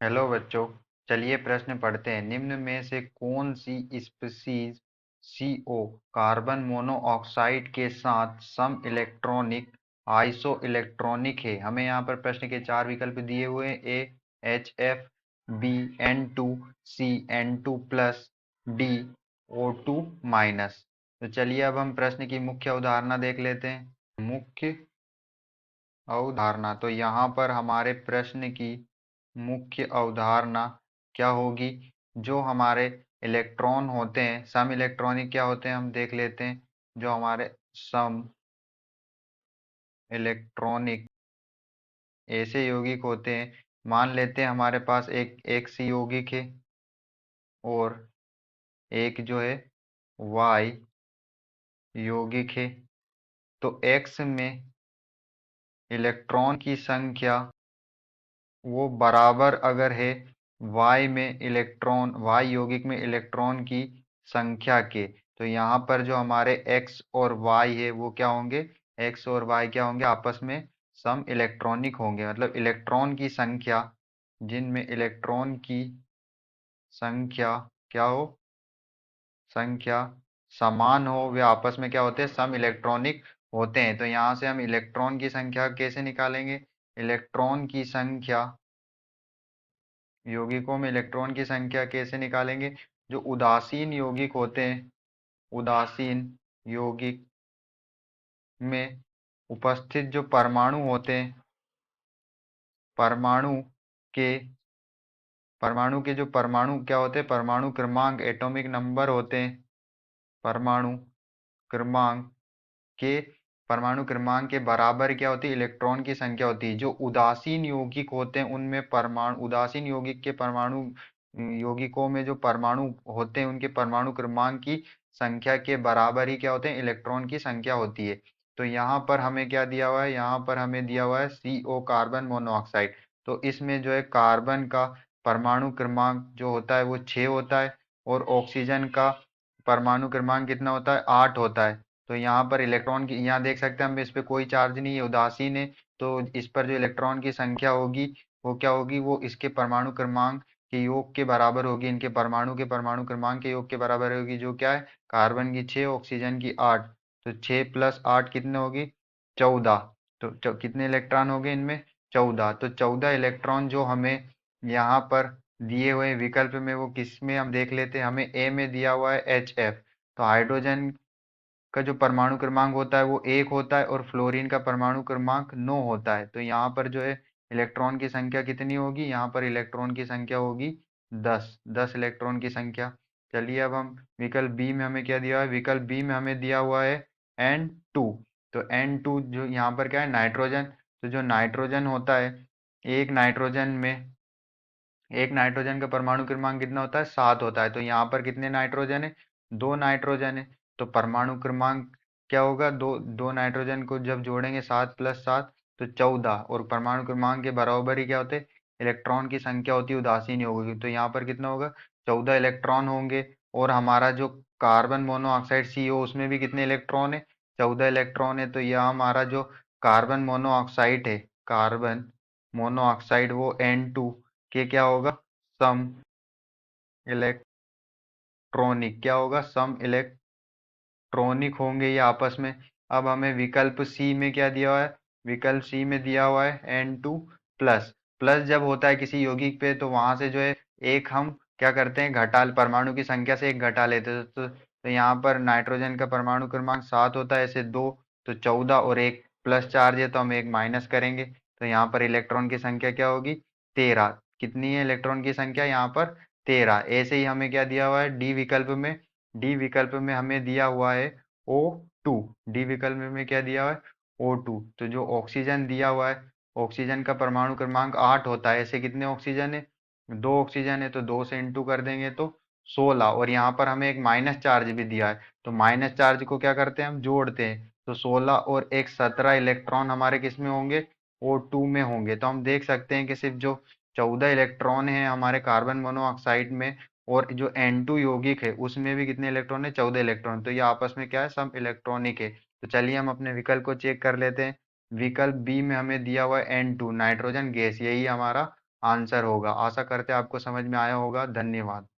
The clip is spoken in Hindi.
हेलो बच्चों। चलिए प्रश्न पढ़ते हैं। निम्न में से कौन सी स्पीशीज CO कार्बन मोनोऑक्साइड के साथ सम इलेक्ट्रॉनिक आइसो इलेक्ट्रॉनिक है। हमें यहाँ पर प्रश्न के चार विकल्प दिए हुए हैं। HF, B N2, C N2 plus, D O2 minus. तो चलिए अब हम प्रश्न की मुख्य अवधारणा देख लेते हैं। मुख्य अवधारणा, तो यहाँ पर हमारे प्रश्न की मुख्य अवधारणा क्या होगी? जो हमारे इलेक्ट्रॉन होते हैं, सम इलेक्ट्रॉनिक क्या होते हैं हम देख लेते हैं। जो हमारे सम इलेक्ट्रॉनिक ऐसे यौगिक होते हैं, मान लेते हैं हमारे पास एक एक्स यौगिक है और एक जो है वाई यौगिक है। तो एक्स में इलेक्ट्रॉन की संख्या वो बराबर अगर है वाई यौगिक में इलेक्ट्रॉन की संख्या के, तो यहाँ पर जो हमारे एक्स और वाई है वो क्या होंगे? एक्स और वाई क्या होंगे? आपस में सम इलेक्ट्रॉनिक होंगे। मतलब इलेक्ट्रॉन की संख्या, जिनमें इलेक्ट्रॉन की संख्या क्या हो? संख्या समान हो, वे आपस में क्या होते हैं? सम इलेक्ट्रॉनिक होते हैं। तो यहाँ से हम इलेक्ट्रॉन की संख्या कैसे निकालेंगे? इलेक्ट्रॉन की संख्या, यौगिकों में इलेक्ट्रॉन की संख्या कैसे निकालेंगे? जो उदासीन यौगिक होते हैं, उदासीन यौगिक में उपस्थित जो परमाणु होते हैं, परमाणु के जो परमाणु क्या होते हैं? परमाणु क्रमांक, एटॉमिक नंबर होते हैं। परमाणु क्रमांक के परमाणु क्रमांक के बराबर क्या होती है? इलेक्ट्रॉन की संख्या होती है। जो उदासीन यौगिक होते हैं उनमें परमाणु, उदासीन यौगिक के परमाणु, यौगिकों में जो परमाणु होते हैं उनके परमाणु क्रमांक की संख्या के बराबर ही क्या होते हैं? इलेक्ट्रॉन की संख्या होती है। तो यहाँ पर हमें क्या दिया हुआ है? यहाँ पर हमें दिया हुआ है CO कार्बन मोनोऑक्साइड। तो इसमें जो है कार्बन का परमाणु क्रमांक जो होता है वो 6 होता है और ऑक्सीजन का परमाणु क्रमांक कितना होता है? 8 होता है। तो यहाँ पर इलेक्ट्रॉन की, यहाँ देख सकते हैं हम, इस पे कोई चार्ज नहीं है, उदासीन है। तो इस पर जो इलेक्ट्रॉन की संख्या होगी वो क्या होगी? वो इसके परमाणु क्रमांक के योग के बराबर होगी। इनके परमाणु के परमाणु क्रमांक के योग के बराबर होगी, जो क्या है? कार्बन की 6, ऑक्सीजन की 8। तो 6 प्लस 8 कितने होगी? 14। तो कितने इलेक्ट्रॉन हो गए इनमें? 14। तो 14 इलेक्ट्रॉन जो हमें यहाँ पर दिए हुए विकल्प में, वो किस में हम देख लेते हैं। हमें ए में दिया हुआ है HF। तो हाइड्रोजन का जो परमाणु क्रमांक होता है वो 1 होता है और फ्लोरीन का परमाणु क्रमांक 9 होता है। तो यहाँ पर जो है इलेक्ट्रॉन की संख्या कितनी होगी? यहाँ पर इलेक्ट्रॉन की संख्या होगी 10 इलेक्ट्रॉन की संख्या। चलिए अब हम विकल्प बी में हमें क्या दिया हुआ है? विकल्प बी में हमें दिया हुआ है N2। तो N2 जो यहाँ पर क्या है? नाइट्रोजन। तो जो नाइट्रोजन होता है, एक नाइट्रोजन में, एक नाइट्रोजन का परमाणु क्रमांक कितना होता है? 7 होता है। तो यहाँ पर कितने नाइट्रोजन है? 2 नाइट्रोजन है। तो परमाणु क्रमांक क्या होगा? दो दो नाइट्रोजन को जब जोड़ेंगे, 7 प्लस 7 तो 14। और परमाणु क्रमांक के बराबर ही क्या होते हैं? इलेक्ट्रॉन की संख्या होती है उदासीन होगी। तो यहाँ पर कितना होगा? 14 इलेक्ट्रॉन होंगे। और हमारा जो कार्बन मोनोऑक्साइड CO, उसमें भी कितने इलेक्ट्रॉन है? 14 इलेक्ट्रॉन है। तो यह हमारा जो कार्बन मोनोऑक्साइड है, कार्बन मोनोऑक्साइड, वो N2 के क्या होगा? सम इलेक्ट्रॉनिक क्या होगा? सम इलेक्ट्रॉनिक होंगे ये आपस में। अब हमें विकल्प सी में क्या दिया हुआ है? विकल्प सी में दिया हुआ है N2 प्लस। प्लस जब होता है किसी यौगिक पे, तो वहां से जो है एक हम क्या करते हैं? घटा, परमाणु की संख्या से एक घटा लेते हैं। तो यहाँ पर नाइट्रोजन का परमाणु क्रमांक 7 होता है, ऐसे 2। तो 14 और एक प्लस चार्ज है तो हम एक माइनस करेंगे। तो यहाँ पर इलेक्ट्रॉन की संख्या क्या होगी? 13। कितनी है इलेक्ट्रॉन की संख्या यहाँ पर? 13। ऐसे ही हमें क्या दिया हुआ है? डी विकल्प में, डी विकल्प में हमें दिया हुआ है O2। डी विकल्प में क्या दिया हुआ है? O2। तो जो ऑक्सीजन दिया हुआ है, ऑक्सीजन का परमाणु क्रमांक 8 होता है। ऐसे कितने ऑक्सीजन है? 2 ऑक्सीजन है। तो 2 से इंटू कर देंगे तो 16। और यहाँ पर हमें एक माइनस चार्ज भी दिया है। तो माइनस चार्ज को क्या करते हैं? हम जोड़ते हैं। तो 16 और एक 17 इलेक्ट्रॉन हमारे किस में होंगे? O2 में होंगे। तो हम देख सकते हैं कि सिर्फ जो 14 इलेक्ट्रॉन है हमारे कार्बन मोनोऑक्साइड में, और जो N2 यौगिक है उसमें भी कितने इलेक्ट्रॉन है? 14 इलेक्ट्रॉन। तो ये आपस में क्या है? सम इलेक्ट्रॉनिक है। तो चलिए हम अपने विकल्प को चेक कर लेते हैं। विकल्प बी में हमें दिया हुआ है N2, नाइट्रोजन गैस, यही हमारा आंसर होगा। आशा करते हैं आपको समझ में आया होगा। धन्यवाद।